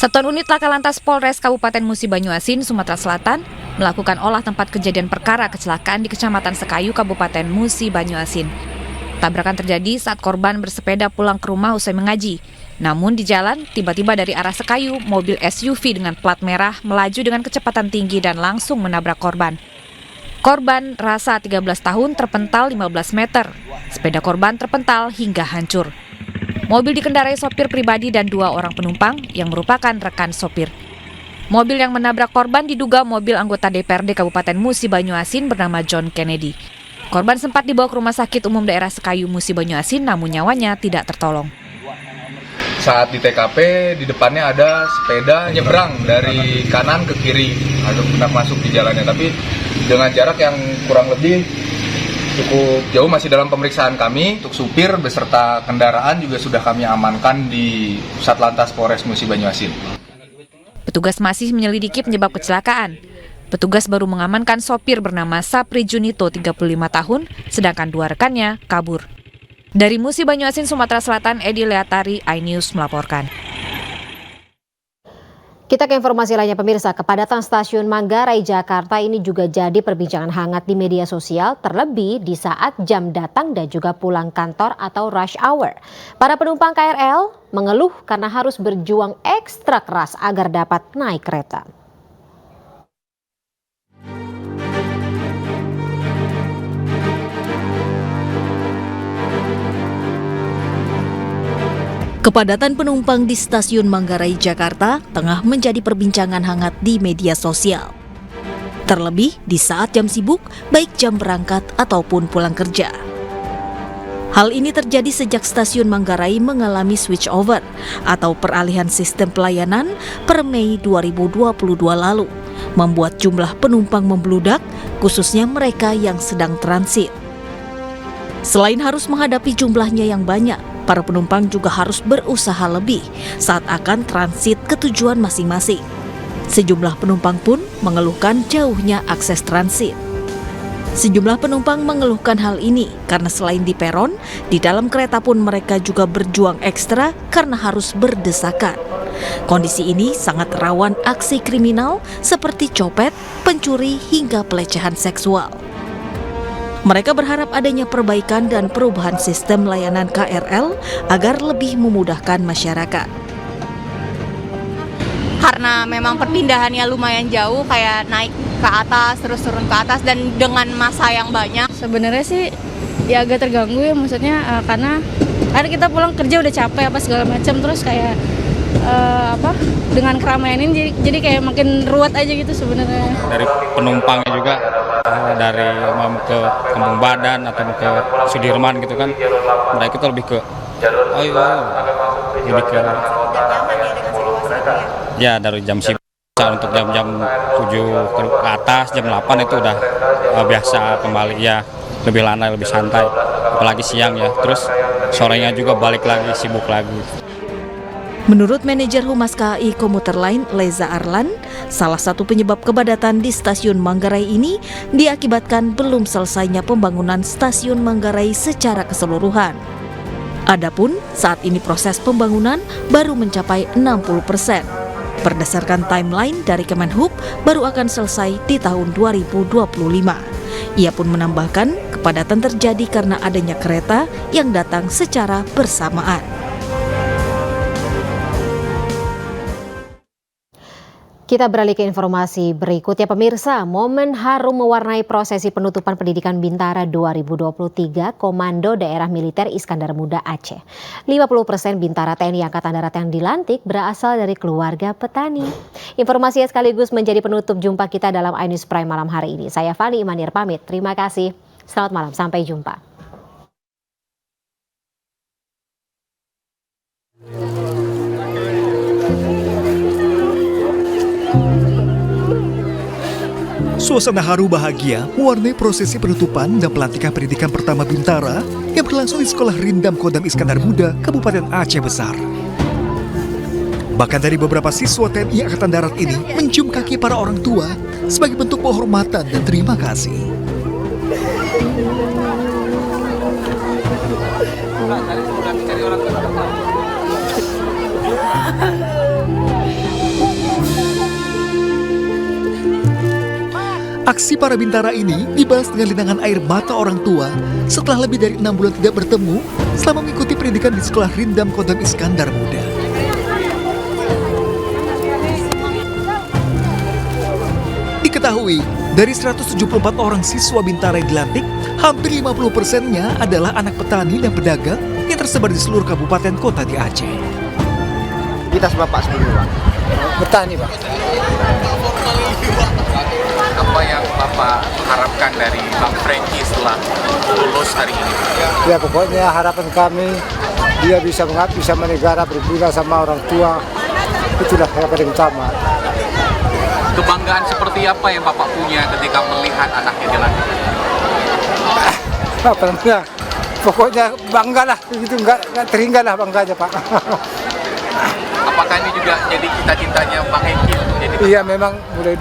Satuan Unit Laka Lantas Polres Kabupaten Musi Banyuasin, Sumatera Selatan, melakukan olah tempat kejadian perkara kecelakaan di Kecamatan Sekayu, Kabupaten Musi Banyuasin. Tabrakan terjadi saat korban bersepeda pulang ke rumah usai mengaji. Namun di jalan, tiba-tiba dari arah Sekayu, mobil SUV dengan plat merah melaju dengan kecepatan tinggi dan langsung menabrak korban. Korban Rasa 13 tahun terpental 15 meter. Sepeda korban terpental hingga hancur. Mobil dikendarai sopir pribadi dan 2 orang penumpang yang merupakan rekan sopir. Mobil yang menabrak korban diduga mobil anggota DPRD Kabupaten Musi Banyuasin bernama John Kennedy. Korban sempat dibawa ke Rumah Sakit Umum Daerah Sekayu Musi Banyuasin, namun nyawanya tidak tertolong. Saat di TKP, di depannya ada sepeda nyebrang dari kanan ke kiri, hendak masuk di jalannya, tapi dengan jarak yang kurang lebih cukup jauh. Masih dalam pemeriksaan kami. Untuk supir beserta kendaraan juga sudah kami amankan di Satlantas Polres Musi Banyuasin. Petugas masih menyelidiki penyebab kecelakaan. Petugas baru mengamankan sopir bernama Sapri Junito, 35 tahun, sedangkan 2 rekannya kabur. Dari Musi Banyuasin, Sumatera Selatan, Edi Leatari, iNews melaporkan. Kita ke informasi lainnya pemirsa, kepadatan stasiun Manggarai Jakarta ini juga jadi perbincangan hangat di media sosial, terlebih di saat jam datang dan juga pulang kantor atau rush hour. Para penumpang KRL mengeluh karena harus berjuang ekstra keras agar dapat naik kereta. Kepadatan penumpang di stasiun Manggarai Jakarta tengah menjadi perbincangan hangat di media sosial. Terlebih di saat jam sibuk, baik jam berangkat ataupun pulang kerja. Hal ini terjadi sejak stasiun Manggarai mengalami switch over atau peralihan sistem pelayanan per Mei 2022 lalu, membuat jumlah penumpang membludak, khususnya mereka yang sedang transit. Selain harus menghadapi jumlahnya yang banyak, para penumpang juga harus berusaha lebih saat akan transit ke tujuan masing-masing. Sejumlah penumpang pun mengeluhkan jauhnya akses transit. Sejumlah penumpang mengeluhkan hal ini karena selain di peron, di dalam kereta pun mereka juga berjuang ekstra karena harus berdesakan. Kondisi ini sangat rawan aksi kriminal seperti copet, pencuri, hingga pelecehan seksual. Mereka berharap adanya perbaikan dan perubahan sistem layanan KRL agar lebih memudahkan masyarakat. Karena memang perpindahannya lumayan jauh, kayak naik ke atas, terus turun ke atas, dan dengan masa yang banyak. Sebenarnya sih ya agak terganggu ya, maksudnya karena kita pulang kerja udah capek apa segala macam, terus kayak dengan keramaian ini jadi kayak makin ruwet aja gitu sebenarnya. Dari penumpangnya juga dari mau ke Kampung Badan atau ke Sudirman gitu kan, mereka itu lebih ke lebih ke ya dari jam sibuk. Untuk jam-jam 7 ke atas, jam 8 itu udah biasa kembali ya, lebih lantai, lebih santai, apalagi siang ya, terus sorenya juga balik lagi, sibuk lagi. Menurut manajer Humas KAI Komuter Line, Leza Arlan, salah satu penyebab kepadatan di stasiun Manggarai ini diakibatkan belum selesainya pembangunan stasiun Manggarai secara keseluruhan. Adapun saat ini proses pembangunan baru mencapai 60%. Berdasarkan timeline dari Kemenhub, baru akan selesai di tahun 2025. Ia pun menambahkan kepadatan terjadi karena adanya kereta yang datang secara bersamaan. Kita beralih ke informasi berikutnya pemirsa. Momen harum mewarnai prosesi penutupan pendidikan Bintara 2023 Komando Daerah Militer Iskandar Muda Aceh. 50% Bintara TNI Angkatan Darat yang dilantik berasal dari keluarga petani. Informasinya sekaligus menjadi penutup jumpa kita dalam iNews Prime malam hari ini. Saya Fani Imanir pamit. Terima kasih. Selamat malam. Sampai jumpa. Suasana haru bahagia mewarnai prosesi penutupan dan pelantikan pendidikan pertama Bintara yang berlangsung di Sekolah Rindam Kodam Iskandar Muda, Kabupaten Aceh Besar. Bahkan dari beberapa siswa TNI Angkatan Darat ini mencium kaki para orang tua sebagai bentuk penghormatan dan terima kasih. Aksi para bintara ini dibalas dengan linangan air mata orang tua setelah lebih dari 6 bulan tidak bertemu selama mengikuti pendidikan di Sekolah Rindam Kodam Iskandar Muda. Diketahui, dari 174 orang siswa bintara yang dilantik, hampir 50%-nya adalah anak petani dan pedagang yang tersebar di seluruh kabupaten kota di Aceh. Kita sebapak sebelumnya, Pak. Bertani, Pak. Apa yang Bapak harapkan dari Bang Franky setelah lulus hari ini? Ya pokoknya harapan kami dia bisa mengabdi sama negara, berguna sama orang tua. Itulah yang paling utama. Kebanggaan seperti apa yang Bapak punya ketika melihat anaknya dilantik? Apa namanya? Pokoknya banggalah, begitu nggak terhinggalah bangganya, Pak. Apakah ini juga jadi cita-citanya Bang Hengki untuk jadi? Iya memang mulai